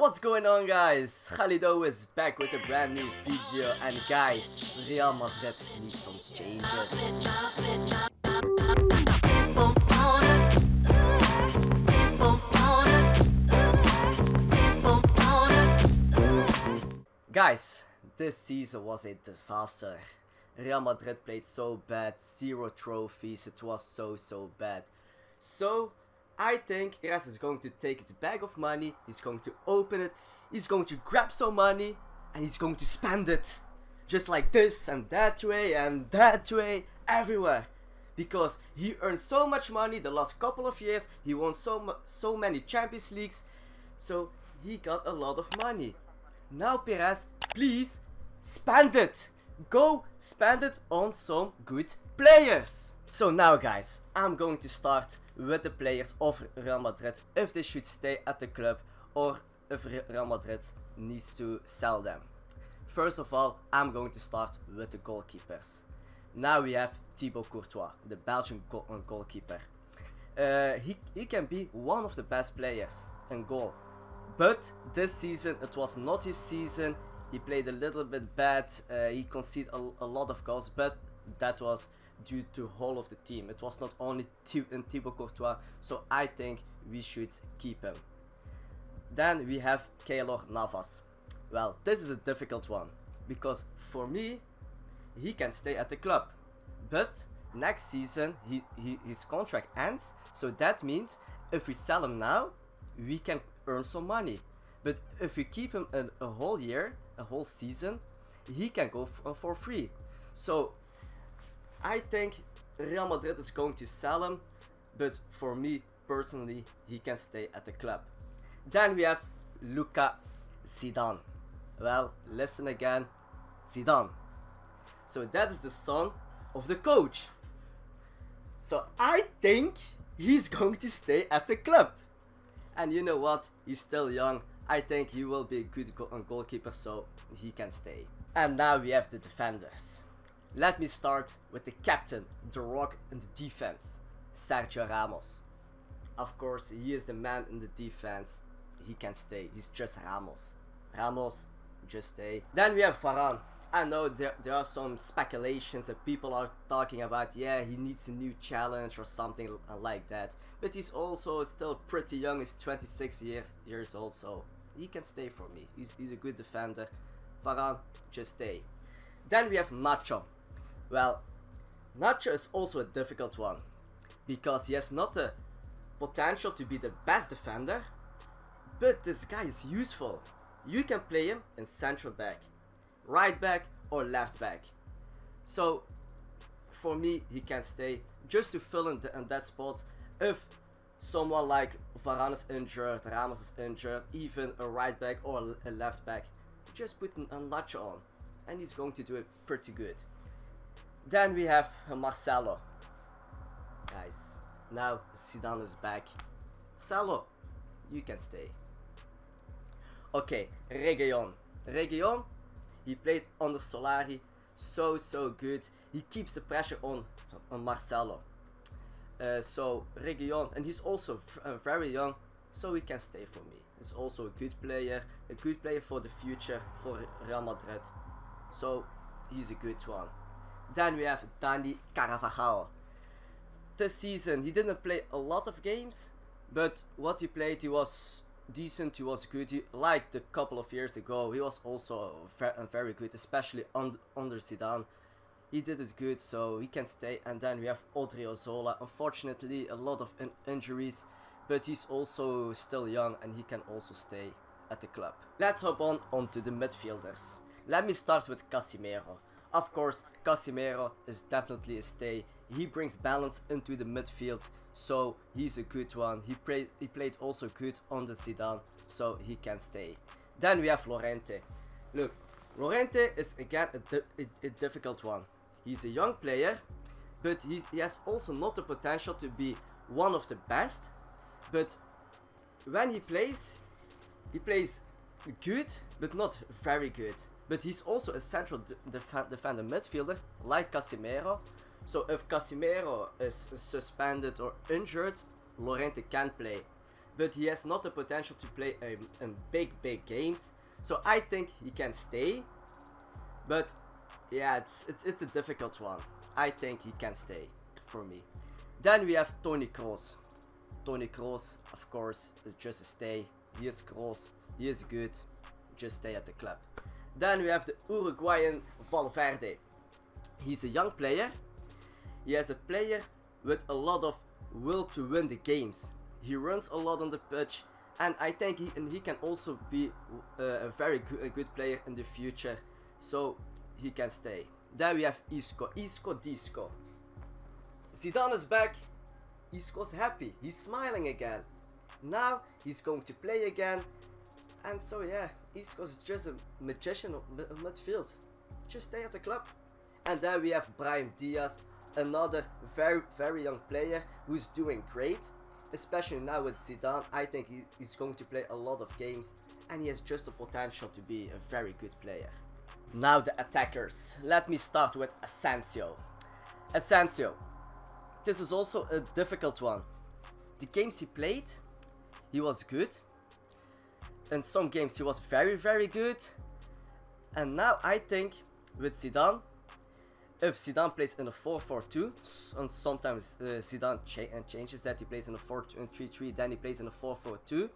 What's going on, guys? Khalido is back with a brand new video, and guys, Real Madrid needs some changes. Guys, this season was a disaster. Real Madrid played so bad, 0 trophies, it was so bad. So, I think Perez is going to take his bag of money, he's going to open it, he's going to grab some money, and he's going to spend it. Just like this and that way, everywhere. Because he earned so much money the last couple of years, he won so many Champions Leagues, so he got a lot of money. Now Perez, please, spend it! Go spend it on some good players! So now guys, I'm going to start with the players of Real Madrid, if they should stay at the club or if Real Madrid needs to sell them. First of all, I'm going to start with the goalkeepers. Now we have Thibaut Courtois, the Belgian goalkeeper. He can be one of the best players in goal. But this season it was not his season. He played a little bit bad, he conceded a lot of goals, but that was due to whole of the team. It was not only Thibaut Courtois, so I think we should keep him. Then we have Keylor Navas. Well, this is a difficult one, because for me, he can stay at the club. But next season, his contract ends, so that means if we sell him now, we can earn some money. But if we keep him a whole year, a whole season, he can go for free. So I think Real Madrid is going to sell him, but for me personally, he can stay at the club. Then we have Luka Zidane. Well, listen again, Zidane. So that is the son of the coach. So I think he's going to stay at the club. And you know what? He's still young. I think he will be a good goalkeeper, so he can stay. And now we have the defenders. Let me start with the captain, the rock in the defense, Sergio Ramos. Of course, he is the man in the defense. He can stay. He's just Ramos. Ramos, just stay. Then we have Varane. I know there are some speculations that people are talking about, yeah, he needs a new challenge or something like that. But he's also still pretty young, he's 26 years old, so he can stay for me. He's a good defender. Varane, just stay. Then we have Nacho. Well, Nacho is also a difficult one, because he has not the potential to be the best defender, but this guy is useful. You can play him in central back, right back or left back. So for me, he can stay just to fill in that spot. If someone like Varane is injured, Ramos is injured, even a right back or a left back, just put a Nacho on and he's going to do it pretty good. Then we have Marcelo. Guys, now Zidane is back. Marcelo, you can stay. Okay, Reguilón. Reguilón, he played under Solari, so good. He keeps the pressure on Marcelo. So Reguilón, and he's also very young, so he can stay for me. He's also a good player for the future for Real Madrid. So he's a good one. Then we have Dani Carvajal. This season he didn't play a lot of games, but what he played, he was decent, he was good. Like a couple of years ago, he was also very good, especially under Zidane. He did it good, so he can stay. And then we have Odriozola. Unfortunately, a lot of injuries, but he's also still young and he can also stay at the club. Let's hop onto the midfielders. Let me start with Casemiro. Of course, Casemiro is definitely a stay. He brings balance into the midfield, so he's a good one. He played also good under Zidane, so he can stay. Then we have Llorente. Look, Llorente is again a difficult one. He's a young player, but he has also not the potential to be one of the best. But when he plays good, but not very good. But he's also a central defender midfielder, like Casemiro. So if Casemiro is suspended or injured, Llorente can play. but he has not the potential to play in big games. So I think he can stay, but yeah, it's a difficult one. I think he can stay for me. Then we have Toni Kroos. Toni Kroos, of course, is just a stay. He is Kroos, he is good, just stay at the club. Then we have the Uruguayan Valverde. He's a young player. He has a player with a lot of will to win the games. He runs a lot on the pitch, and I think he can also be a very good player in the future. So he can stay. Then we have Isco Disco. Zidane is back. Isco's happy. He's smiling again. Now he's going to play again. And so yeah, Isco's just a magician of midfield. Just stay at the club. And then we have Brahim Diaz, another very young player who's doing great. Especially now with Zidane, I think he's going to play a lot of games. And he has just the potential to be a very good player. Now the attackers. Let me start with Asensio. Asensio. This is also a difficult one. The games he played, he was good. In some games he was very good. And now I think with Zidane, if Zidane plays in a 4-4-2, and sometimes Zidane changes that, he plays in a 4-3-3, then he plays in a 4-4-2,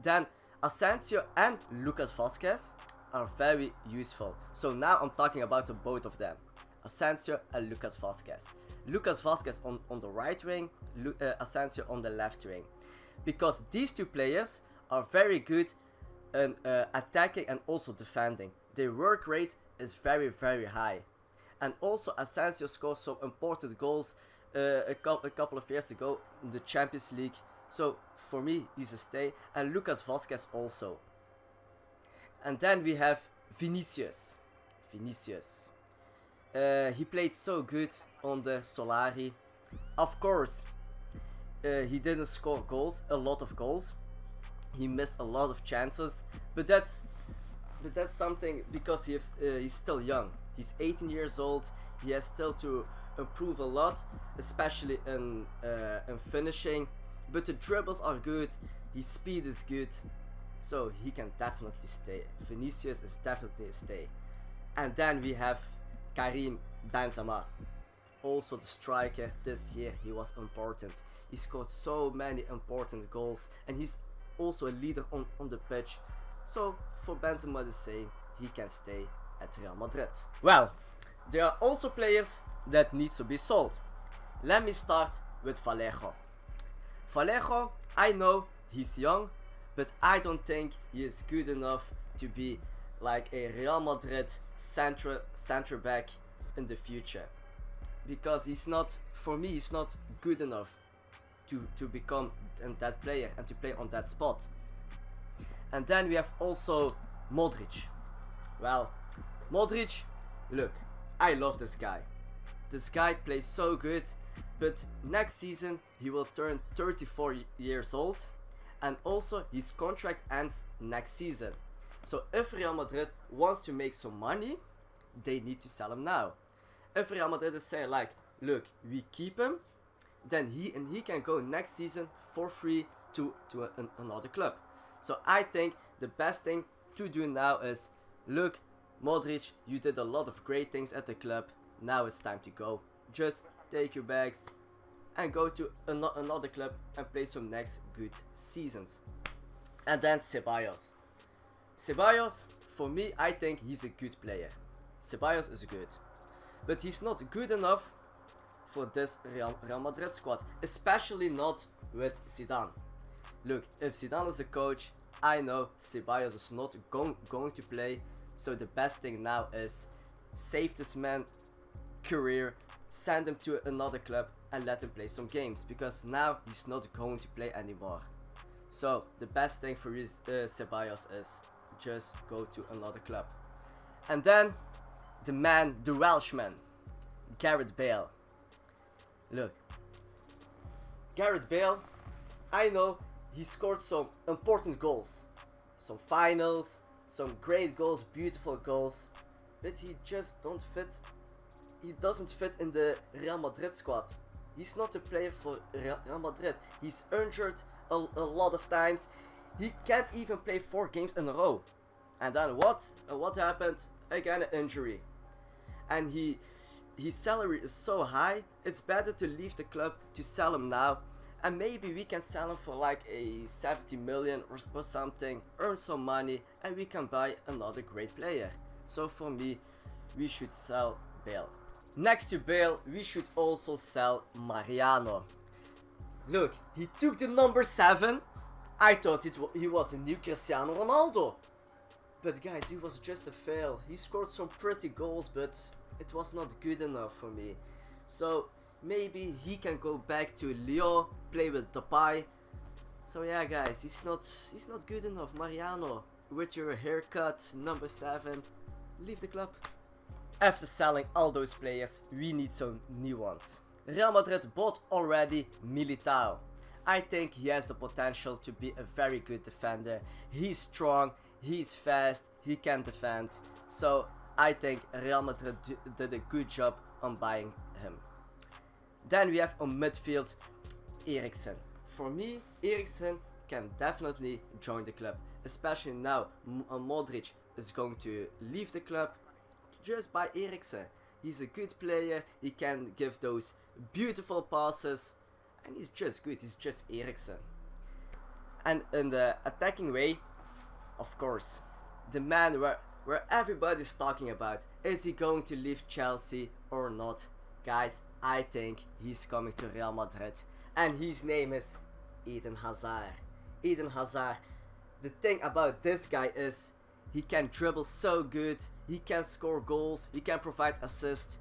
then Asensio and Lucas Vazquez are very useful. So now I'm talking about the both of them, Asensio and Lucas Vazquez. Lucas Vazquez on the right wing, Asensio on the left wing. Because these two players are very good in attacking and also defending. Their work rate is very high. And also Asensio scored some important goals a couple of years ago in the Champions League. So for me, he's a stay. And Lucas Vazquez also. And then we have Vinicius. He played so good on the Solari. Of course, he didn't score a lot of goals. He missed a lot of chances, but that's something because he's still young. He's 18 years old. He has still to improve a lot, especially in finishing. But the dribbles are good. His speed is good, so he can definitely stay. Vinicius is definitely a stay. And then we have Karim Benzema, also the striker. This year he was important. He scored so many important goals, and he's also a leader on the pitch. So for Benzema the same, he can stay at Real Madrid. Well, there are also players that needs to be sold. Let me start with Vallejo. Vallejo, I know he's young, but I don't think he is good enough to be like a Real Madrid center back in the future, because he's not, for me, he's not good enough to become that player and to play on that spot. And then we have also Modric. Well, Modric, look, I love this guy. This guy plays so good, but next season he will turn 34 years old, and also his contract ends next season. So if Real Madrid wants to make some money, they need to sell him now. If Real Madrid is saying like, look, we keep him, then he can go next season for free to another club. So I think the best thing to do now is, look, Modric, you did a lot of great things at the club. Now it's time to go. Just take your bags and go to another club and play some next good seasons. And then Ceballos. Ceballos, for me, I think he's a good player. Ceballos is good, but he's not good enough for this Real Madrid squad, especially not with Zidane. Look, if Zidane is the coach, I know Ceballos is not going to play. So the best thing now is save this man's career, send him to another club and let him play some games, because now he's not going to play anymore. So the best thing for Ceballos is just go to another club. And then the man, the Welshman, Gareth Bale. Look, Gareth Bale, I know he scored some important goals, some finals, some great goals, beautiful goals, but he just doesn't fit in the Real Madrid squad. He's not a player for Real Madrid. He's injured a lot of times. He can't even play 4 games in a row. And then what? What happened? Again, an injury. And his salary is so high, it's better to leave the club to sell him now. And maybe we can sell him for like a 70 million or something, earn some money, and we can buy another great player. So for me, we should sell Bale. Next to Bale, we should also sell Mariano. Look, he took the number 7. I thought he was a new Cristiano Ronaldo. But guys, he was just a fail. He scored some pretty goals, but it was not good enough for me. So maybe he can go back to Lyon, play with Depay. So yeah guys, he's not good enough. Mariano, with your haircut, number 7, leave the club. After selling all those players, we need some new ones. Real Madrid bought already Militao. I think he has the potential to be a very good defender. He's strong, he's fast, he can defend. So I think Real Madrid did a good job on buying him. Then we have on midfield Eriksen. For me, Eriksen can definitely join the club. Especially now Modric is going to leave the club. Just buy Eriksen. He's a good player, he can give those beautiful passes. And he's just good, he's just Eriksen. And in the attacking way, of course, the man where everybody's talking about, is he going to leave Chelsea or not? Guys, I think he's coming to Real Madrid. And his name is Eden Hazard. Eden Hazard. The thing about this guy is, he can dribble so good, he can score goals, he can provide assists.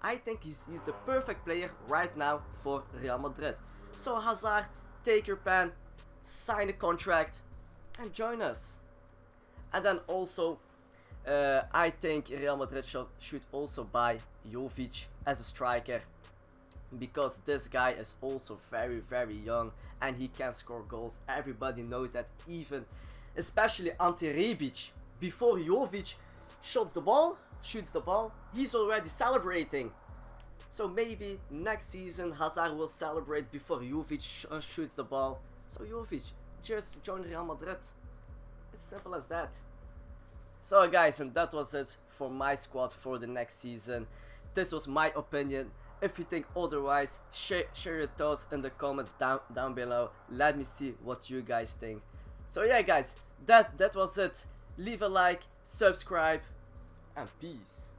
I think he's the perfect player right now for Real Madrid. So Hazard, take your pen, sign a contract and join us. And then also, I think Real Madrid should also buy Jovic as a striker. Because this guy is also very, very young and he can score goals. Everybody knows that, especially Ante Rebic, before Jovic shoots the ball, he's already celebrating. So maybe next season Hazard will celebrate before Jovic shoots the ball. So Jovic, just join Real Madrid. It's simple as that. So guys, and that was it for my squad for the next season. This was my opinion. If you think otherwise, share your thoughts in the comments down below. Let me see what you guys think. So yeah guys, that was it. Leave a like, subscribe, and peace.